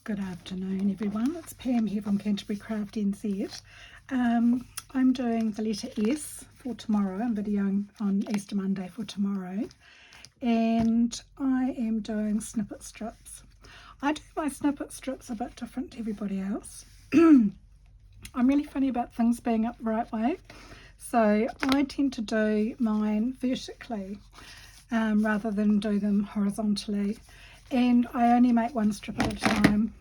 Good afternoon everyone, it's Pam here from Canterbury Craft NZ. I'm doing the letter S for tomorrow. I'm videoing on Easter Monday for tomorrow, and I am doing snippet strips. I do my snippet strips a bit different to everybody else. I'm really funny about things being up the right way, so I tend to do mine vertically rather than do them horizontally. And I only make one strip at a time,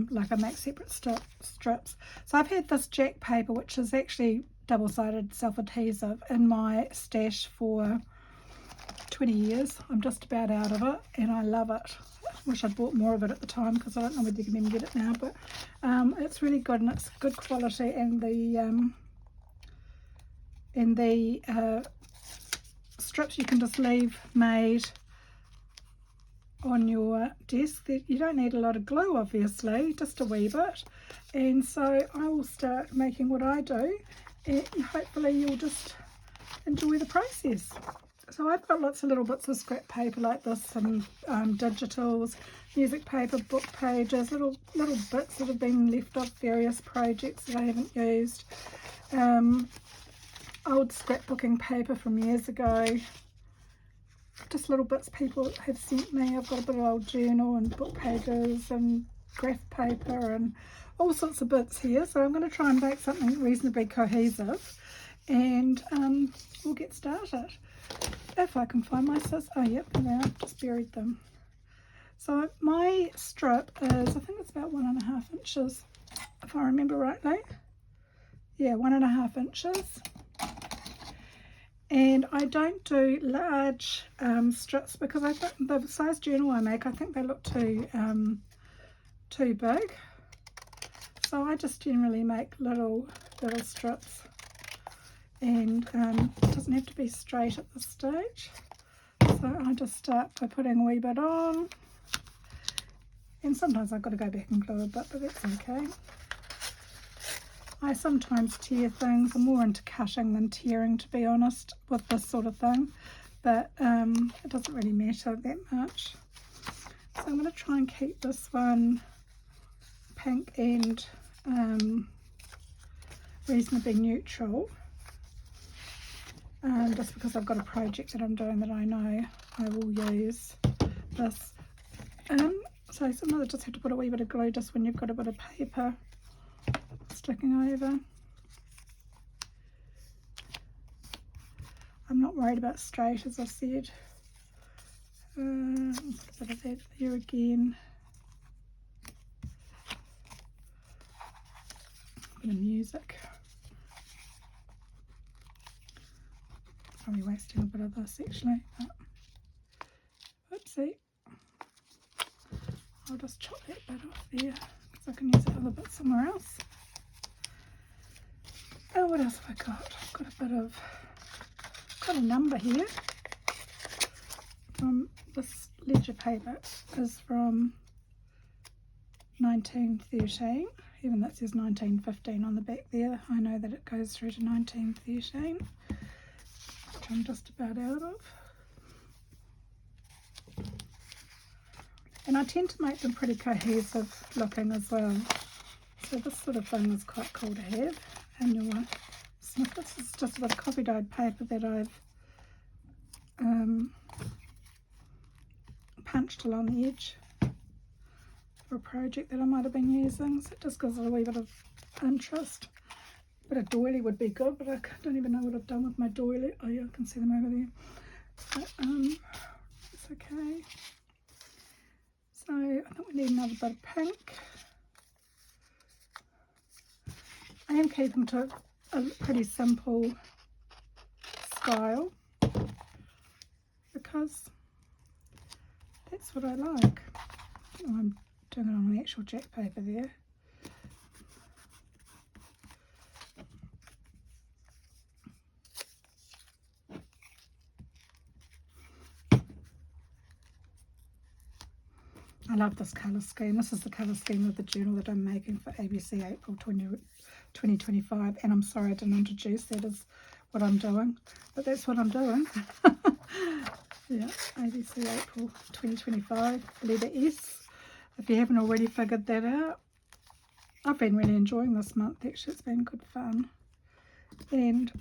like I make separate strips. So I've had this jack paper, which is actually double-sided self-adhesive, in my stash for 20 years. I'm just about out of it and I love it. I wish I'd bought more of it at the time because I don't know whether you can even get it now, but it's really good and it's good quality, and the strips you can just leave made on your desk. That you don't need a lot of glue, obviously, just a wee bit. And so I will start making what I do, and hopefully you'll just enjoy the process. So I've got lots of little bits of scrap paper like this, some digitals, music paper, book pages, little bits that have been left off various projects that I haven't used, old scrapbooking paper from years ago, just little bits people have sent me. I've got a bit of old journal and book pages and graph paper and all sorts of bits here. So I'm going to try and make something reasonably cohesive, and we'll get started. If I can find my scissors. Oh yep, there, I've just buried them. So my strip is, I think it's about 1.5 inches, if I remember rightly. Yeah, 1.5 inches. And I don't do large strips because I think the size journal I make, I think they look too big. So I just generally make little strips, and it doesn't have to be straight at this stage. So I just start by putting a wee bit on, and sometimes I've got to go back and glue a bit, but that's okay. I sometimes tear things. I'm more into cutting than tearing, to be honest, with this sort of thing, but it doesn't really matter that much. So I'm going to try and keep this one pink and reasonably neutral, just because I've got a project that I'm doing that I know I will use this. So sometimes I just have to put a wee bit of glue just when you've got a bit of paper sticking over. I'm not worried about straight, as I said. Put a bit of that there again. A bit of music. Probably wasting a bit of this actually. Oopsie. I'll just chop that bit off there because I can use that other bit somewhere else. Oh, what else have I got? I've got a bit of, got a number here from this ledger paper. Is from 1913, even that says 1915 on the back there. I know that it goes through to 1913, which I'm just about out of. And I tend to make them pretty cohesive looking as well. So this sort of thing is quite cool to have. And your snippets is just a bit of copy dyed paper that I've punched along the edge for a project that I might have been using. So it just gives it a wee bit of interest. A bit of doily would be good, but I don't even know what I've done with my doily. Oh yeah, I can see them over there. But it's okay. So I think we need another bit of pink. I am keeping to a pretty simple style because that's what I like. Oh, I'm doing it on the actual jack paper there. I love this colour scheme. This is the colour scheme of the journal that I'm making for ABC April 2025, and I'm sorry I didn't introduce that as what I'm doing, but that's what I'm doing. Yeah, ABC April 2025, letter S. if you haven't already figured that out. I've been really enjoying this month, actually. It's been good fun. And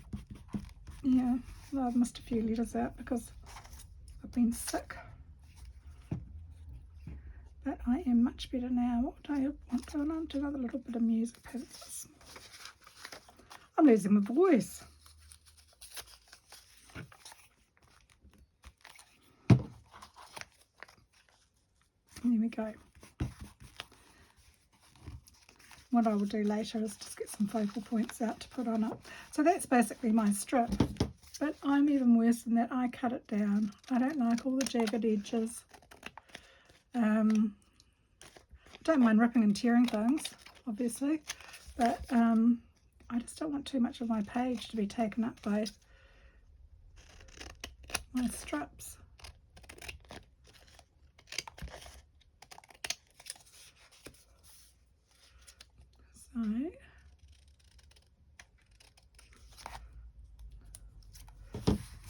yeah, well, I've missed a few letters out because I've been sick. But I am much better now. What do I want to do? Do another little bit of music. I'm losing my voice. There we go. What I will do later is just get some focal points out to put on it. So that's basically my strip. But I'm even worse than that. I cut it down. I don't like all the jagged edges. I don't mind ripping and tearing things, obviously. But I just don't want too much of my page to be taken up by my strips.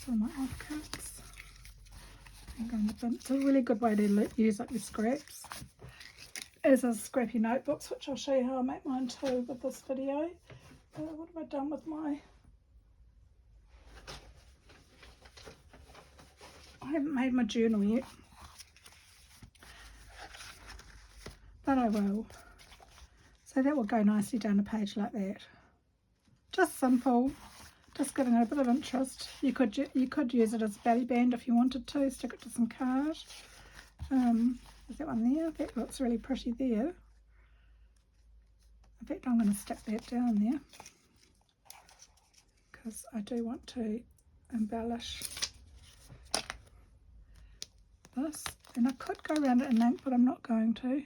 So my offcuts. It's a really good way to use up your scraps. As is scrappy notebooks, which I'll show you how I make mine too with this video. What have I done with my... I haven't made my journal yet, but I will. So that will go nicely down a page like that. Just simple, just giving it a bit of interest. You could use it as a belly band if you wanted to. Stick it to some card. Is that one there? That looks really pretty there. In fact, I'm going to stick that down there because I do want to embellish this. And I could go around it in ink, but I'm not going to.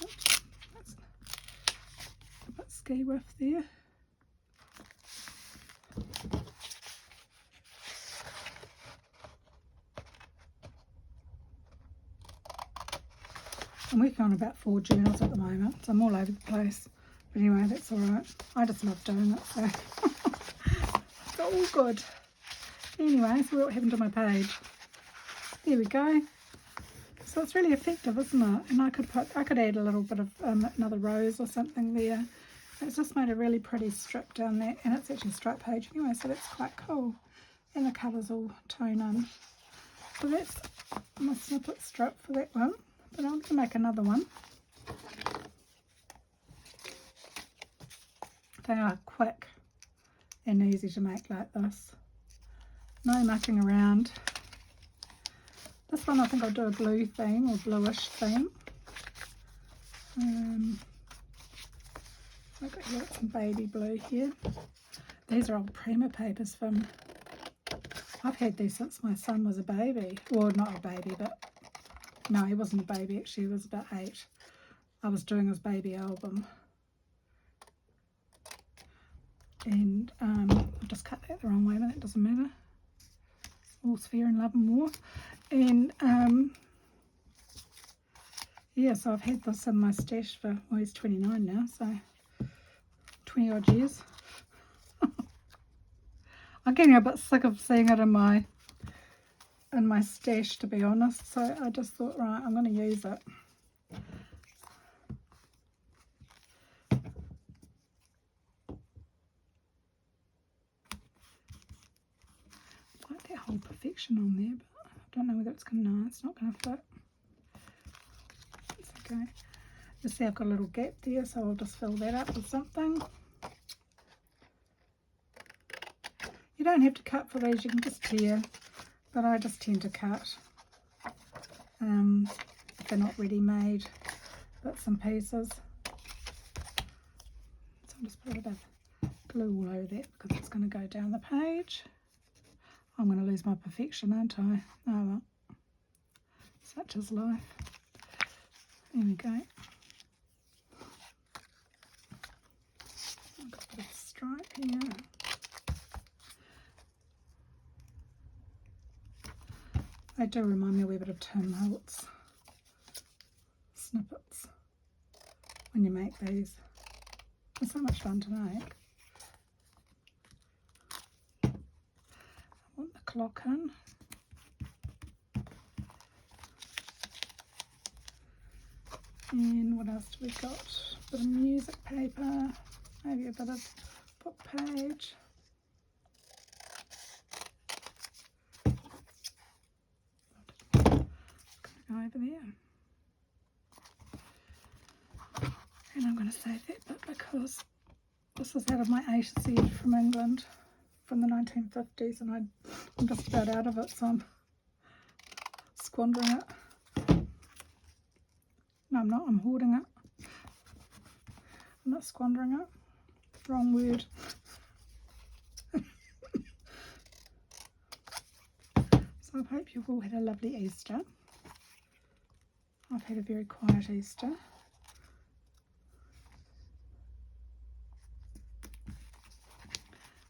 Oops, that's a bit ski whiff there. I'm working on about 4 journals at the moment, so I'm all over the place. But anyway, that's alright. I just love doing it, so it's all good. Anyway, so what happened to my page? There we go. So it's really effective, isn't it? And I could add a little bit of another rose or something there. It's just made a really pretty strip down there, and it's actually a stripe page anyway, so that's quite cool. And the colours all tone in. So that's my snippet strip for that one. But I'm going to make another one. They are quick and easy to make like this. No mucking around. This one I think I'll do a blue theme or bluish theme. I've got here some baby blue here. These are old Prima papers from... I've had these since my son was a baby. Well, not a baby, but... No, he wasn't a baby, actually, he was about 8. I was doing his baby album. And I've just cut that the wrong way, but that doesn't matter. All's fair in love and war. And yeah, so I've had this in my stash for, well, he's 29 now, so 20 odd years. I'm getting a bit sick of seeing it in my stash, to be honest, so I just thought, right, I'm going to use it. I like that whole perfection on there, but I don't know whether it's going to, no, it's not going to fit. It's okay. You see I've got a little gap there, so I'll just fill that up with something. You don't have to cut for these, you can just tear. But I just tend to cut if they're not ready made bits and pieces. So I'll just put a bit of glue all over that because it's going to go down the page. I'm going to lose my perfection, aren't I? Oh well, such is life. There we go. I've got a bit of stripe here. They do remind me a wee bit of Tim Holtz snippets when you make these. They're so much fun to make. clock in. And what else do we got? A bit of music paper, maybe a bit of book page. Go over there. And I'm going to save that bit because this is out of my A to Z from England from the 1950s, and I'm just about out of it, so I'm squandering it. No, I'm not. I'm hoarding it. I'm not squandering it. Wrong word. So I hope you've all had a lovely Easter. I've had a very quiet Easter.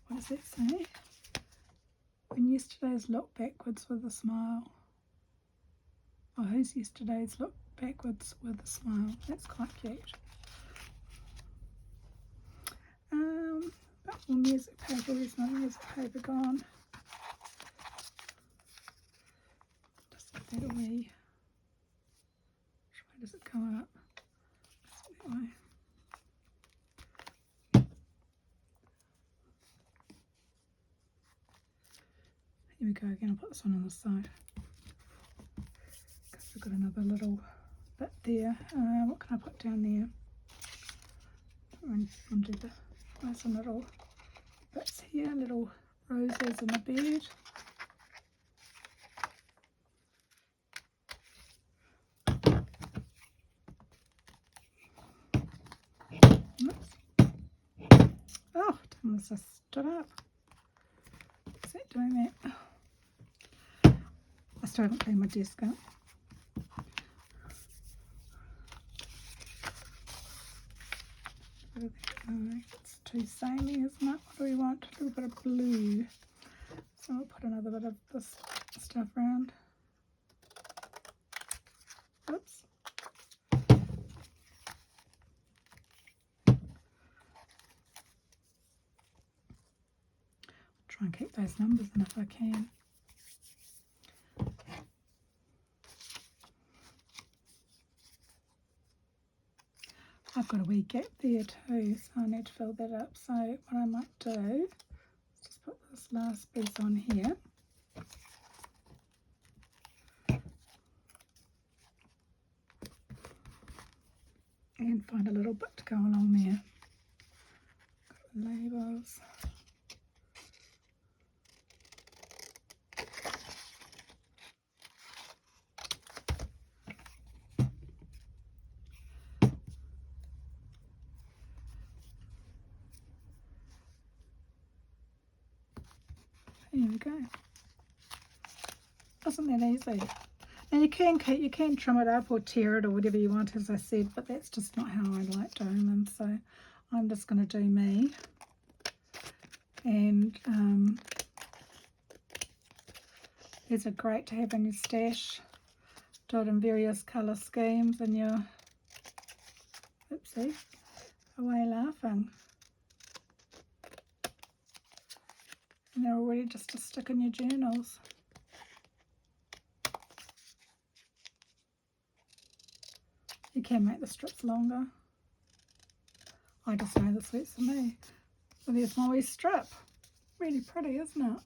What does that say? When yesterday's look backwards with a smile. Oh, who's yesterday's look backwards with a smile? That's quite cute. But more music paper. Where's my music paper gone? Just get that away. Which way does it go up? That way. Here we go again. I'll put this one on the side because we've got another little bit there. What can I put down there? There's some little bits here, little roses in the bed. Oops. Oh, damn, this just stood up. Is that doing that? I still haven't cleaned my desk up. It's too samey, isn't it? What do we want? A little bit of blue. So I'll put another bit of this stuff around. Oops. Try and keep those numbers in if I can. I've got a wee gap there too, so I need to fill that up. So what I might do is just put this last piece on here. And find a little bit to go along there. Got labels. There we go. Isn't that easy? And you can trim it up or tear it or whatever you want, as I said, but that's just not how I like doing them. So I'm just going to do me. And these are great to have in your stash. Do it in various colour schemes and your, oopsie, away laughing. And they're already just to stick in your journals. You can make the strips longer. I just know this works for me. So there's my wee strip. Really pretty, isn't it?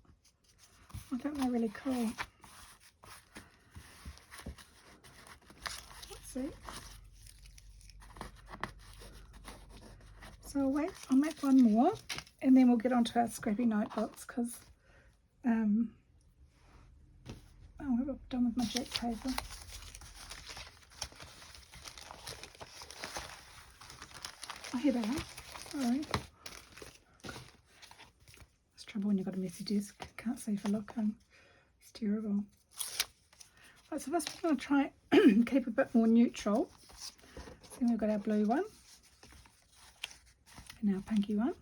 I think they're really cool. Let's see. So I'll make one more and then we'll get onto our scrappy notebooks because oh, what have I done with my jack paper? Oh, here they are. Sorry. It's trouble when you've got a messy desk. Can't see for looking. It's terrible. Right, so this we're going to try and keep a bit more neutral. Then we've got our blue one and our pinky one.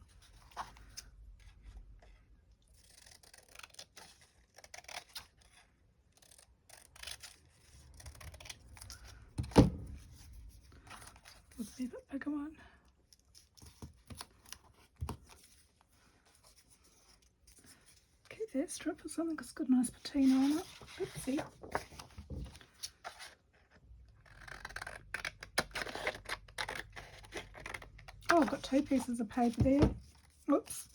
A bit bigger one. Keep delete that strip or something because it's got a nice patina on it. Oopsie. Oh, I've got 2 pieces of paper there. Oops.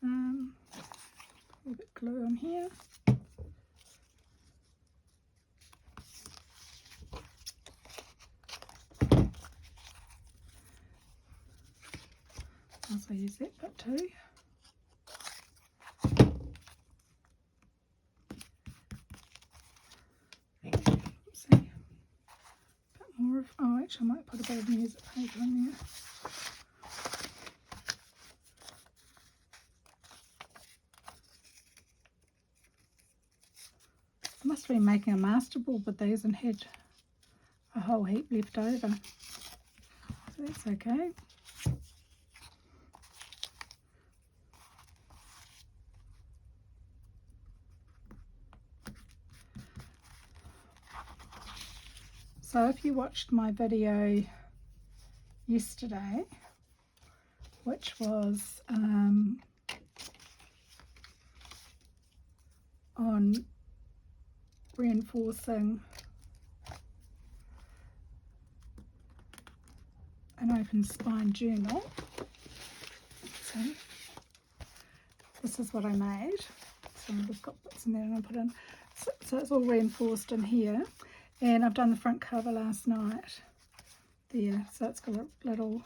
A little bit of glue on here. Also use that bit too. Oopsie. Bit more of, oh actually I might put a bit of music paper in there. I must have been making a master board with these and had a whole heap left over. So that's okay. So if you watched my video yesterday, which was on reinforcing an open spine journal, so this is what I made. So I've just got bits in there and I'll put in. So it's all reinforced in here. And I've done the front cover last night there, so it's got little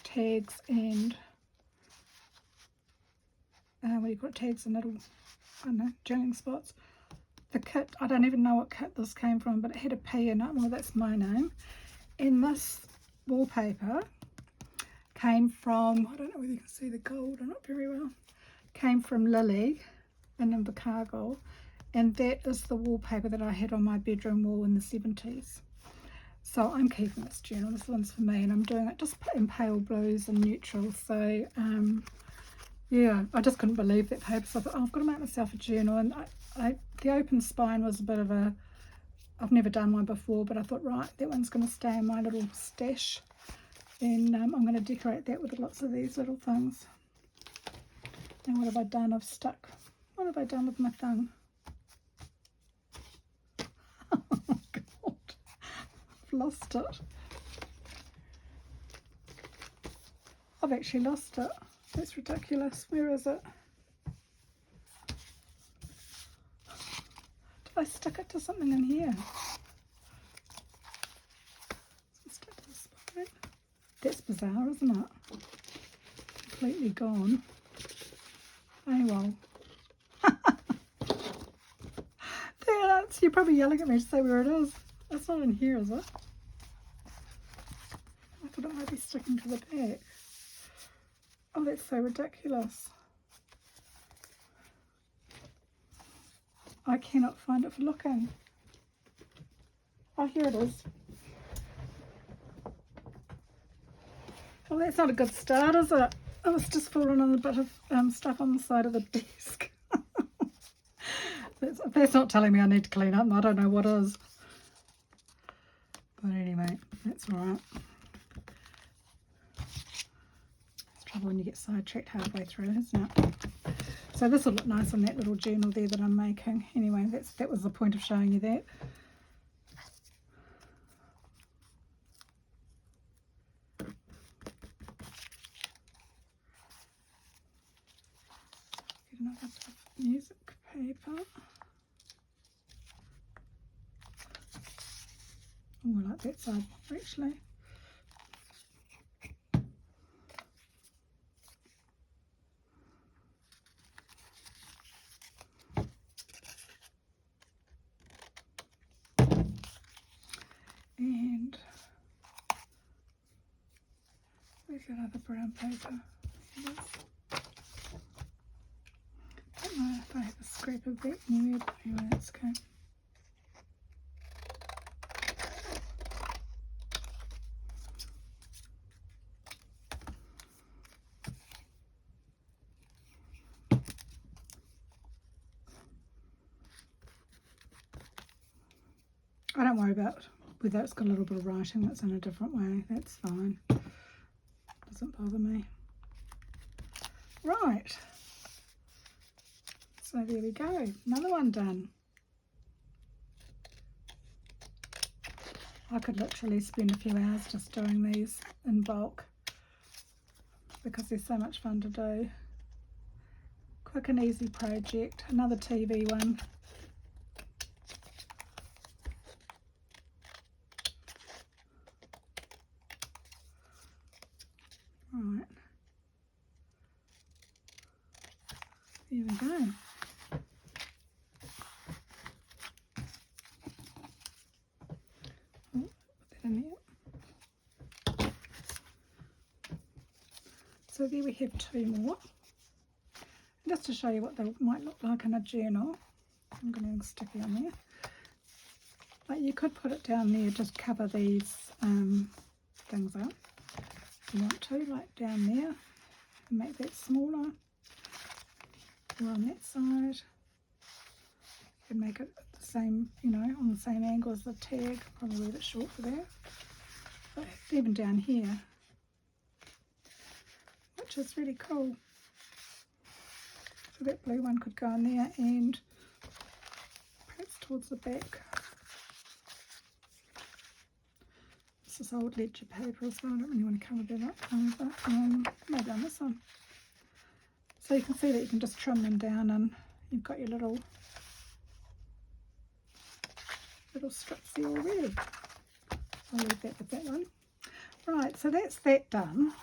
tags and what do you call it, tags and little, I don't know, journaling spots. The kit, I don't even know what kit this came from, but it had a P in it. Well, that's my name. And this wallpaper came from, I don't know whether you can see the gold or not very well, came from Lily in Invercargill. And that is the wallpaper that I had on my bedroom wall in the 70s. So I'm keeping this journal. This one's for me, and I'm doing it just in pale blues and neutrals. So yeah, I just couldn't believe that paper. So I thought, oh, I've got to make myself a journal. And the open spine was a bit of a, I've never done one before, but I thought, right, that one's going to stay in my little stash. And I'm going to decorate that with lots of these little things. And what have I done? I've stuck, what have I done with my thumb? Oh God, I've lost it. I've actually lost it. That's ridiculous. Where is it? Did I stick it to something in here? Stick to the spine. That's bizarre, isn't it? Completely gone. Oh well. There, you're probably yelling at me to say where it is. It's not in here, is it? I thought it might be sticking to the back. Oh, that's so ridiculous. I cannot find it for looking. Oh, here it is. Oh, that's not a good start, is it? Oh, it's just fallen on a bit of stuff on the side of the desk. That's not telling me I need to clean up. I don't know what is. But anyway, that's all right. It's trouble when you get sidetracked halfway through, isn't it? So this will look nice on that little journal there that I'm making. Anyway, that was the point of showing you that. Get another bit of music paper. Oh, I like that side actually. And where's that other brown paper? I don't know if I have a scrap of that anywhere, but anyway, that's okay. I don't worry about whether it's got a little bit of writing that's in a different way. That's fine. Doesn't bother me. Right, so there we go, another one done. I could literally spend a few hours just doing these in bulk because they're so much fun to do. Quick and easy project. Another TV one. Right. There we go. Oh, put that in there. So there we have two more. Just to show you what they might look like in a journal. I'm going to stick it on there. But you could put it down there, just cover these things up if you want to, like down there, and make that smaller. Or on that side, you can make it the same, you know, on the same angle as the tag, probably a little bit short for that. But even down here, which is really cool. So that blue one could go in there and perhaps towards the back. This is old ledger paper as well, I don't really want to cover that up, but maybe on this one. So you can see that you can just trim them down and you've got your little strips there already. I'll leave that with that one. Right, so that's that done.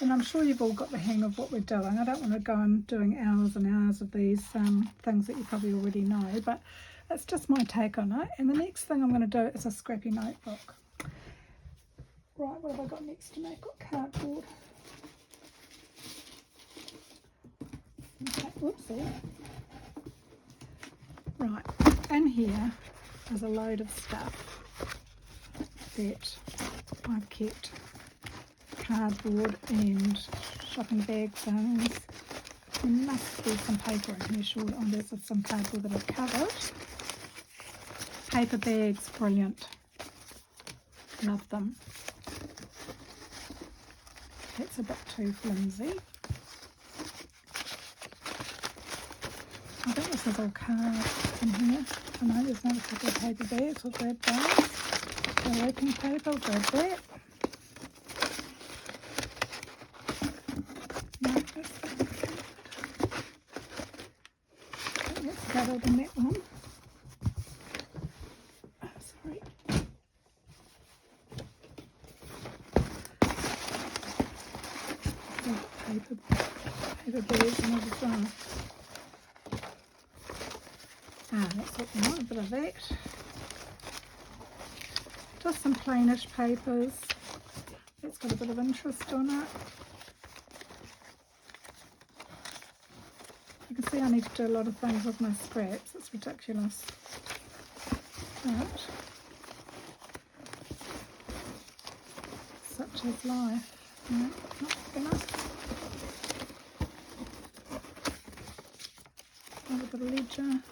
And I'm sure you've all got the hang of what we're doing. I don't want to go on doing hours and hours of these things that you probably already know, but it's just my take on it. And the next thing I'm going to do is a scrappy notebook. Right, what have I got next to me? I've got cardboard. Okay, whoopsie. Right, in here is a load of stuff that I've kept. Cardboard and shopping bag things. There must be some paper in here, surely. Oh, there's some cardboard that I've covered. Paper bags, brilliant. Love them. That's a bit too flimsy. I think this is all card in here. I know there's another couple of paper bags. We'll grab those. The wrapping paper, we'll grab that. Covered in that one. Oh, sorry. Paper bags and as well. That's what we want, a bit of that. Just some plainish papers. That's got a bit of interest on it. You can see I need to do a lot of things with my scraps, it's ridiculous. But such is life. No, not enough. A little bit of ledger.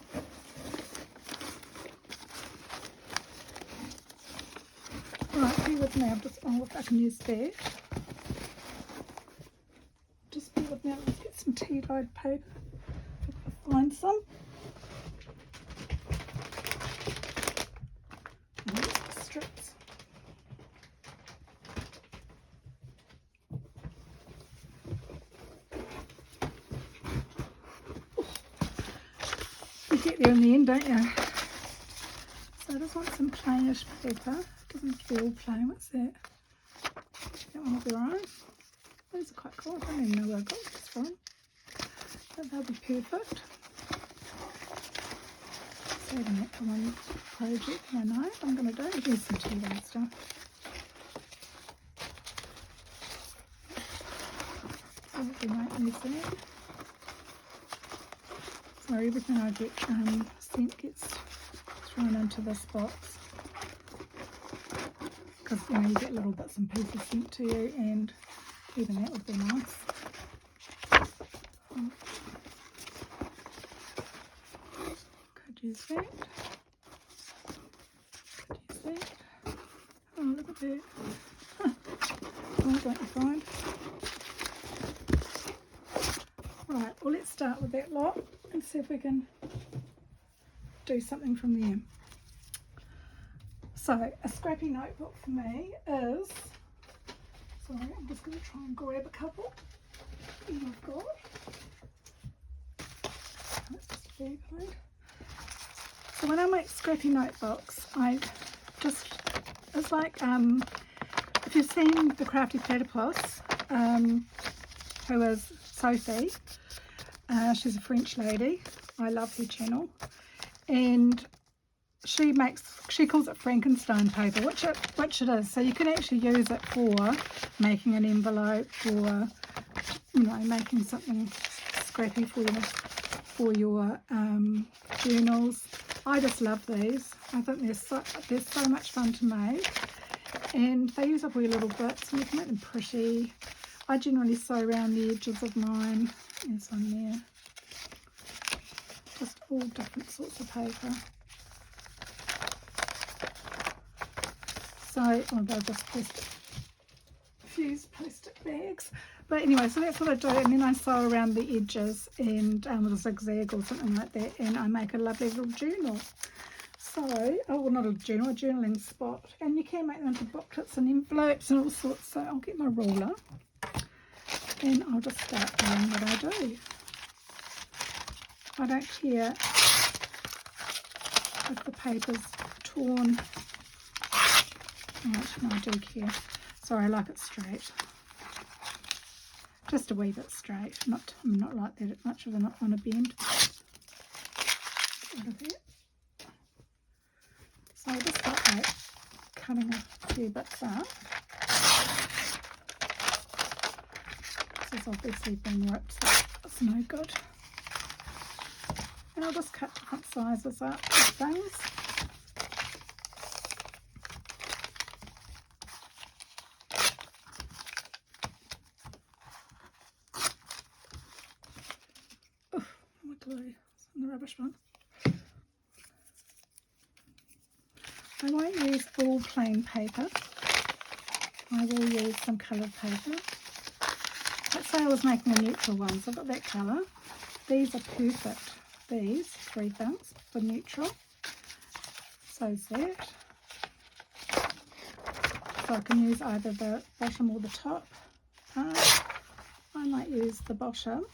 Right, bear with me, I'll look, I can use that. Just bear with me, let's get some tea-dyed paper. Find some. And the strips. You get there in the end, don't you? So I just want some plainish paper. Doesn't have to be all plain. What's that? That one will be alright. Those are quite cool. I don't even know where I got this from. But they'll be perfect. Saving that for one project I know I'm going to do. There's some tea-dyed stuff. So we might use that. So everything I get sent gets thrown into this box. Because you know you get little bits and pieces sent to you, and even that would be nice. Could use that. Could use that. Oh, look at that. Huh. Oh, don't you find? Right, well let's start with that lot and see if we can do something from there. So a scrappy notebook for me is, sorry, I'm just going to try and grab a couple that I've got. That's just a bag load. So when I make scrappy notebooks, I just, it's like, if you've seen the Crafty Platypus, who is Sophie, she's a French lady, I love her channel, and she calls it Frankenstein paper, which it is. So you can actually use it for making an envelope, or making something scrappy for your journals. I just love these. I think they're so much fun to make, and they use up all your little bits, and you can make them pretty. I generally sew around the edges of mine. There's one there. Just all different sorts of paper. So, they're just fused plastic bags. But anyway, so that's what I do, and then I sew around the edges and with a zigzag or something like that, and I make a lovely little journal. So, oh well, not a journal, a journaling spot. And you can make them into booklets and envelopes and all sorts. So I'll get my ruler and I'll just start doing what I do. I don't care if the paper's torn. Right, no, I do care. Sorry, I like it straight. Just a wee bit straight. I'm not like that much of on a bend. Out of that. So I just start like cutting a few bits up. This has obviously been ripped, so it's no good. And I'll just cut different sizes up of things. It's in the rubbish one. I won't use all plain paper. I will use some coloured paper. Let's say I was making a neutral one, so I've got that colour. These are perfect. These three things for neutral. So's that. So I can use either the bottom or the top part. I might use the bottom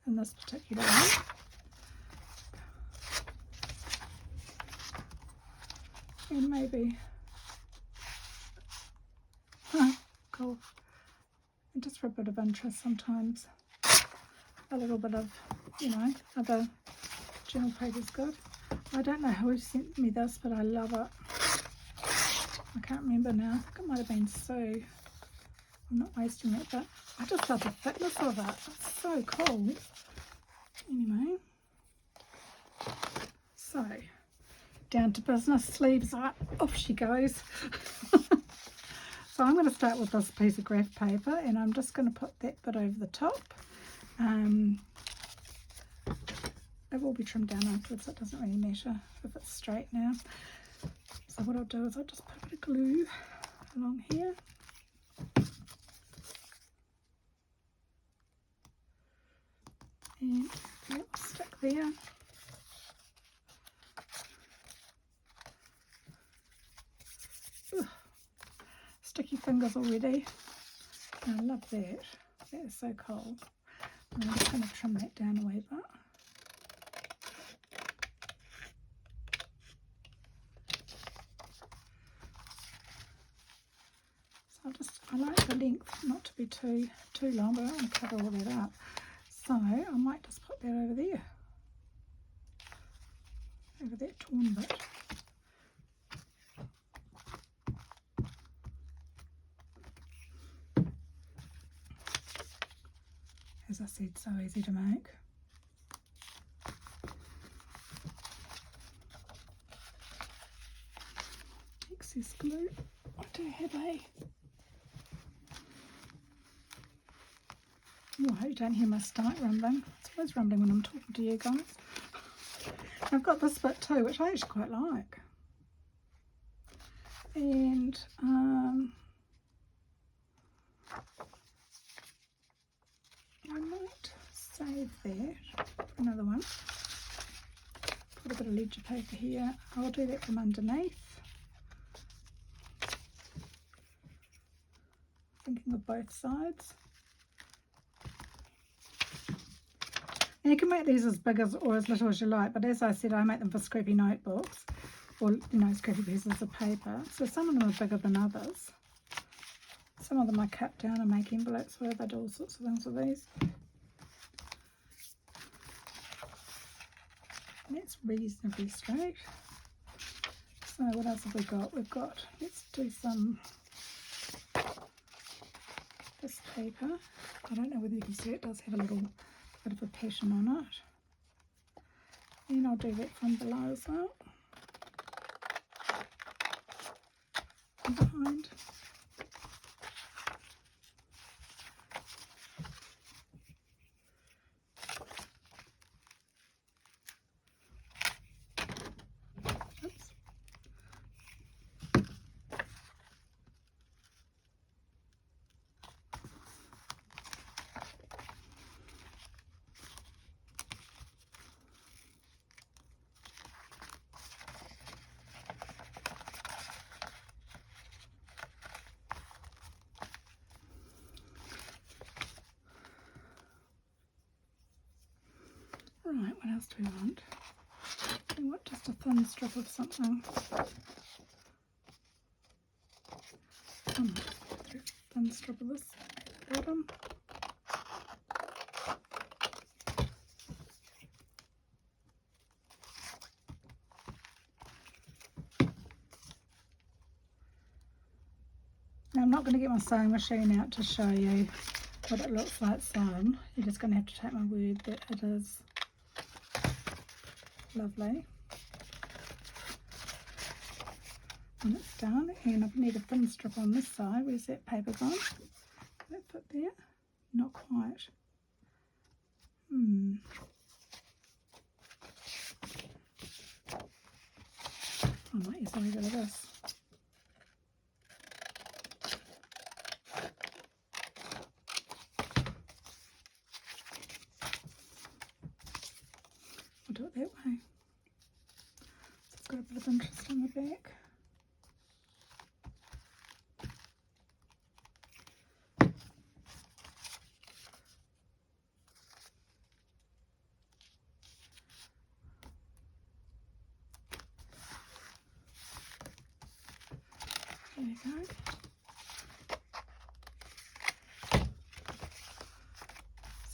in this particular one. And maybe, cool. And just for a bit of interest sometimes, a little bit of, other journal paper is good. I don't know who sent me this, but I love it. I can't remember now. I think it might have been Sue. I'm not wasting it, but I just love the thickness of it. It's so cool. Anyway, so down to business, sleeves up, off she goes. So I'm going to start with this piece of graph paper, and I'm just going to put that bit over the top. It will be trimmed down afterwards, so it doesn't really matter if it's straight now. So what I'll do is I'll just put a bit of glue along here. And that will stick there. Ugh, sticky fingers already. I love that. That is so cool. And I'm just going to trim that down a wee bit. So I like the length not to be too long, but I don't want to cover all that up. So I might just put that over there, over that torn bit. As I said, so easy to make. Excess glue. I do have a... Oh, I hope you don't hear my stomach rumbling. It's always rumbling when I'm talking to you guys. I've got this bit too, which I actually quite like. And I might save that for another one. Put a bit of ledger paper here. I'll do that from underneath. Thinking of both sides. And you can make these as big as or as little as you like, but as I said, I make them for scrappy notebooks or, you know, scrappy pieces of paper. So some of them are bigger than others. Some of them I cut down and make envelopes with. I do all sorts of things with these. And that's reasonably straight. So what else have we got? We've got, let's do some, this paper. I don't know whether you can see it does have a little bit of a pattern on it. And I'll do that from below as well. And behind. Oops. Right, what else do we want? We want just a thin strip of something. Thin strip of this at the bottom. Now I'm not going to get my sewing machine out to show you what it looks like sewn. You're just going to have to take my word that it is lovely. And it's done, and I need a thin strip on this side. Where's that paper gone? That fit there? Not quite. I might use a little bit of this. I'll do it that way. So it's got a bit of interest on the back. There you go.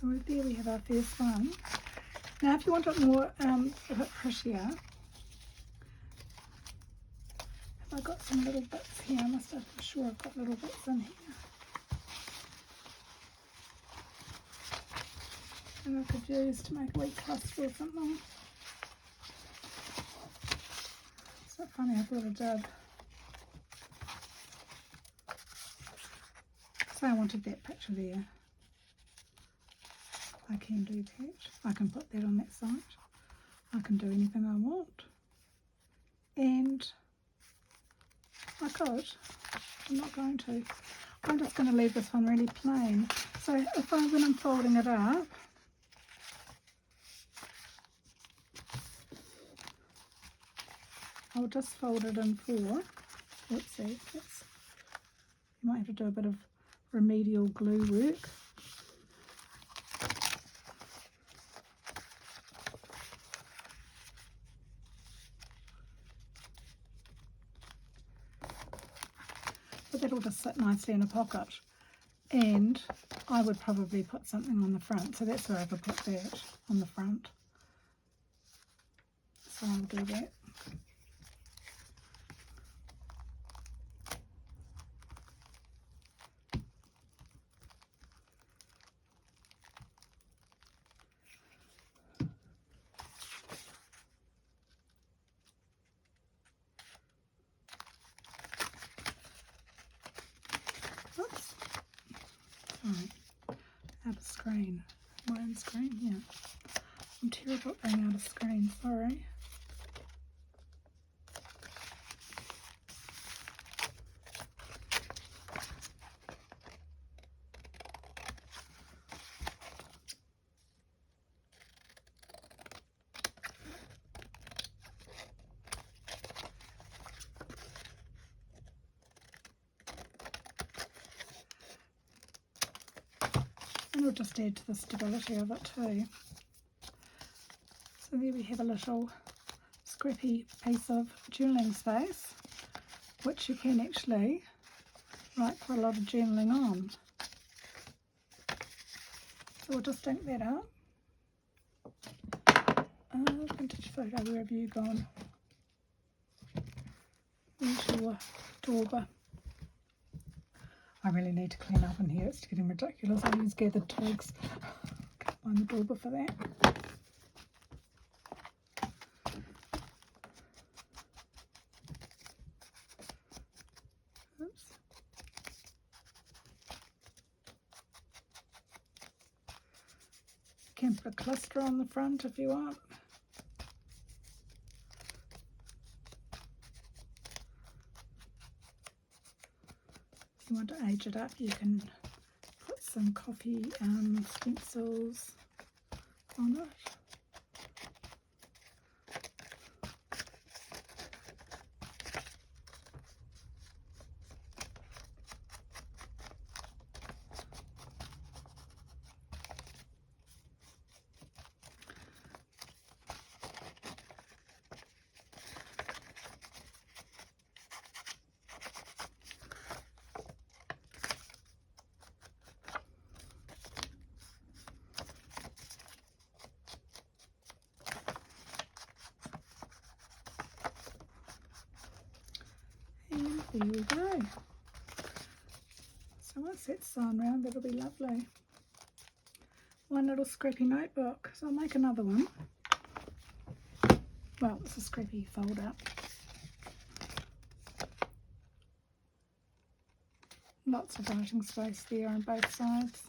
So there we have our first one. Now if you want it more, a bit prettier, have I got some little bits here? I must have, I'm sure I've got little bits in here. And I could use to make a wee cluster or something. It's so funny, I've got a dub. So I wanted that picture there. I can do that. I can put that on that side. I can do anything I want. And I could. I'm not going to. I'm just going to leave this one really plain. So if when I'm folding it up, I'll just fold it in four. Let's see. You might have to do a bit of remedial glue work. But that'll just sit nicely in a pocket, and I would probably put something on the front, so that's where I would put that on the front. So I'll do that. Oops. Sorry. Out of screen. My own screen, yeah. I'm terrible at being out of screen, sorry. it'll just add to the stability of it too. So there we have a little scrappy piece of journaling space, which you can actually write quite a lot of journaling on. So we'll just ink that out. Vintage photo, where have you gone? Where's your dauber? I really need to clean up in here, it's getting ridiculous. I use gathered twigs. Can't find the dauber for that. Oops. You can put a cluster on the front if you want. If you want to age it up, you can put some coffee stencils on it. There we go. So once that's sewn round, that'll be lovely. One little scrappy notebook. So I'll make another one. Well, it's a scrappy folder. Lots of writing space there on both sides.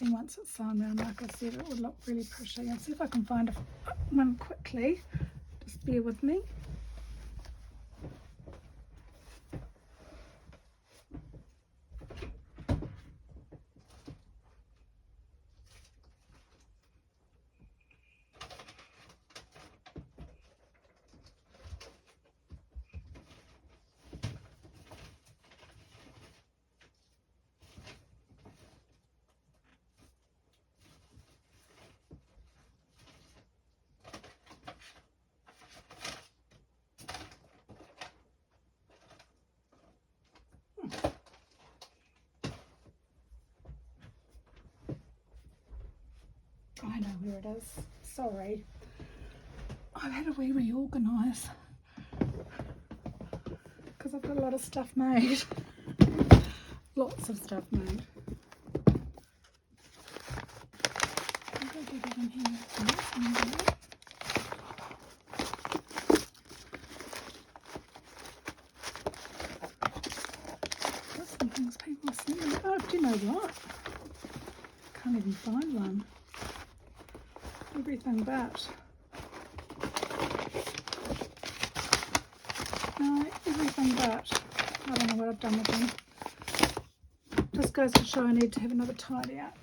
And once it's sewn round, like I said, it would look really pretty. I'll see if I can find one quickly. Just bear with me. I know where it is. Sorry. I've had a wee reorganise because I've got a lot of stuff made. Lots of stuff made. I'll go get it in here. Got some things people send me. Oh, do you know what? Can't even find one. Everything but. No, everything but. I don't know what I've done with them. Just goes to show I need to have another tidy up.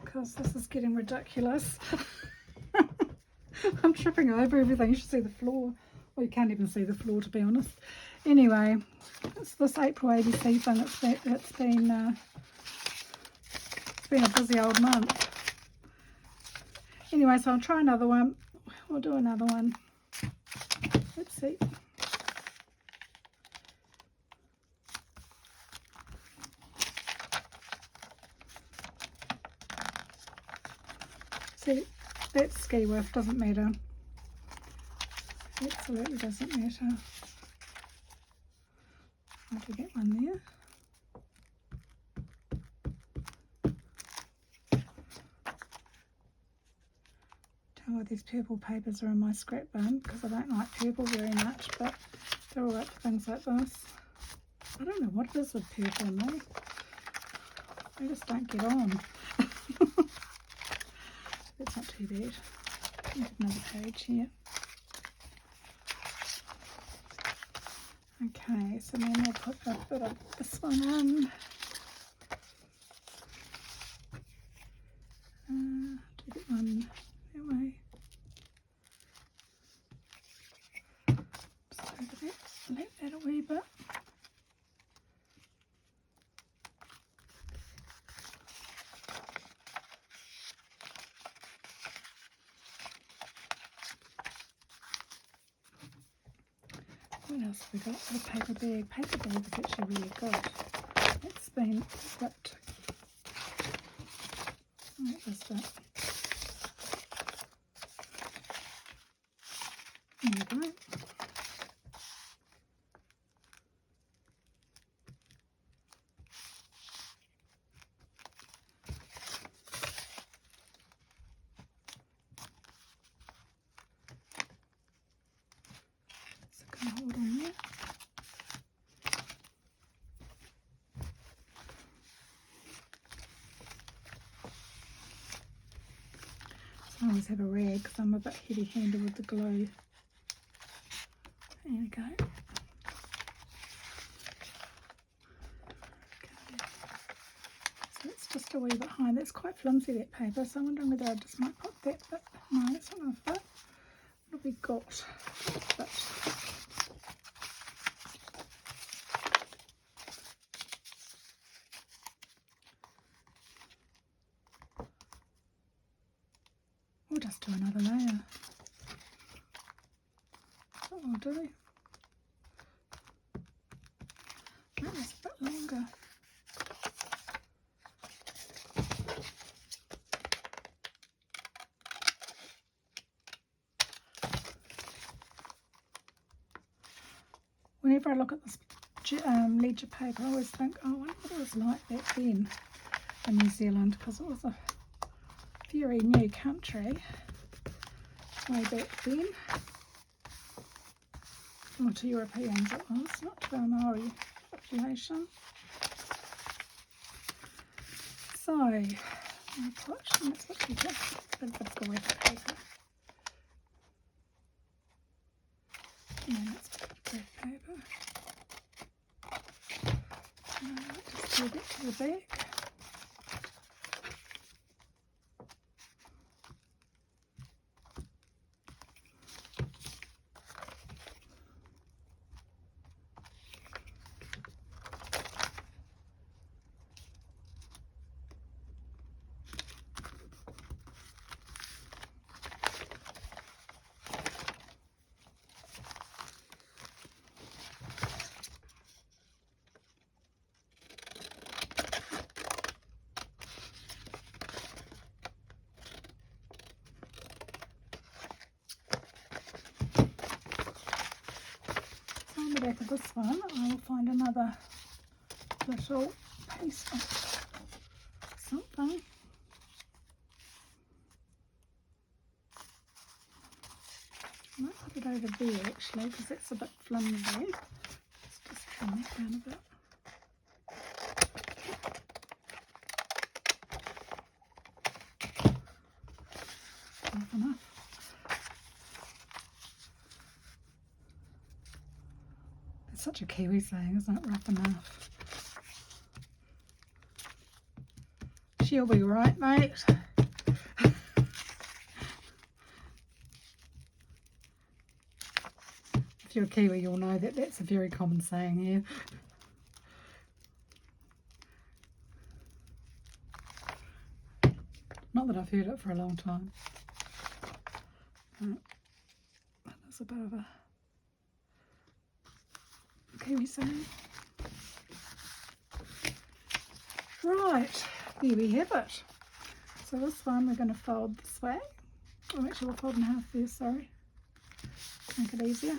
Because this is getting ridiculous. I'm tripping over everything. You should see the floor. Well, you can't even see the floor, to be honest. Anyway, it's this April ABC thing. It's been a busy old month. Anyway, so I'll try another one. We'll do another one. Let's see. See, that's ski width, doesn't matter. Absolutely doesn't matter. I'll have to get one there. These purple papers are in my scrap bin because I don't like purple very much, but they're all right for things like this. I don't know what it is with purple in me. They just don't get on. That's not too bad. Get another page here. Okay, so then we'll put a bit of this one in. Do that one that way. Just over that, select that a wee bit. What else have we got? The paper bag. Paper bag is actually really good. It's been ripped. What is that? There we go. So can I hold on there? I always have a rag because I'm a bit heavy-handed with the glue. There we go. Okay. So it's just a wee bit high. That's quite flimsy, that paper, so I'm wondering whether I just might put that bit. No, that's not enough bit. What have we got? But we'll just do another layer. Oh, do we? That was a bit longer. Whenever I look at this ledger paper, I always think, oh, I wonder what it was like back then in New Zealand, because it was a very new country way back then. Well, to Europeans it was, not to our Maori population. So, I'll put, let's put a bit of the wet paper. And let's put a bit of paper. Just do that to the back. On the back of this one, I will find another little piece of something. I might put it over there actually, because that's a bit flimsy. Let's just trim that down a bit. Rough enough. It's such a Kiwi saying, isn't it? Rough enough. She'll be right, mate. If you're a Kiwi, you'll know that that's a very common saying here. Not that I've heard it for a long time. But that's a bit of a Kiwi saying. Right, there we have it. So this one we're going to fold this way. Oh, actually we'll fold in half there, sorry. Make it easier.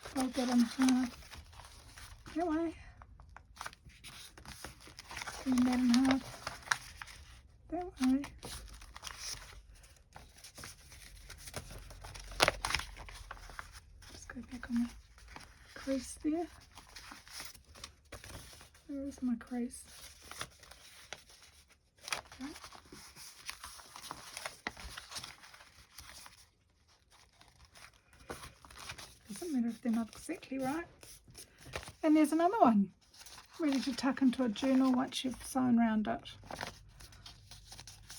Fold that in half that way. And that in half that way. Just go back on the crease there. Where is my crease? Okay. Doesn't matter if they're not exactly right. And there's another one, ready to tuck into a journal once you've sewn around it.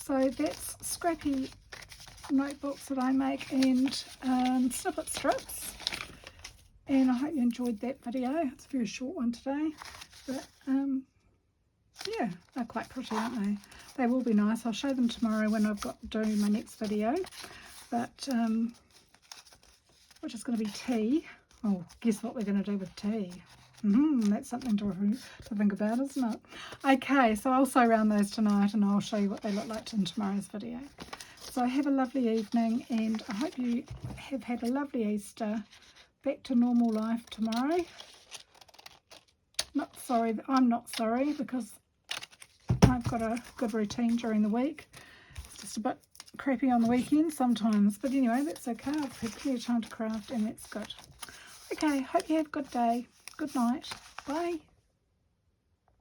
So that's scrappy notebooks that I make and snippet strips. And I hope you enjoyed that video. It's a very short one today, but yeah, they're quite pretty, aren't they? They will be nice. I'll show them tomorrow when I've got to do my next video, but which is going to be tea Oh, guess what we're going to do with tea? That's something to think about, isn't it? Okay, so I'll sew around those tonight and I'll show you what they look like in tomorrow's video. So have a lovely evening, and I hope you have had a lovely Easter. Back to normal life tomorrow. I'm not sorry, because I've got a good routine during the week. It's just a bit crappy on the weekend sometimes, but anyway, that's okay. I've had plenty of time to craft, and that's good. Okay, hope you have a good day. Good night. Bye.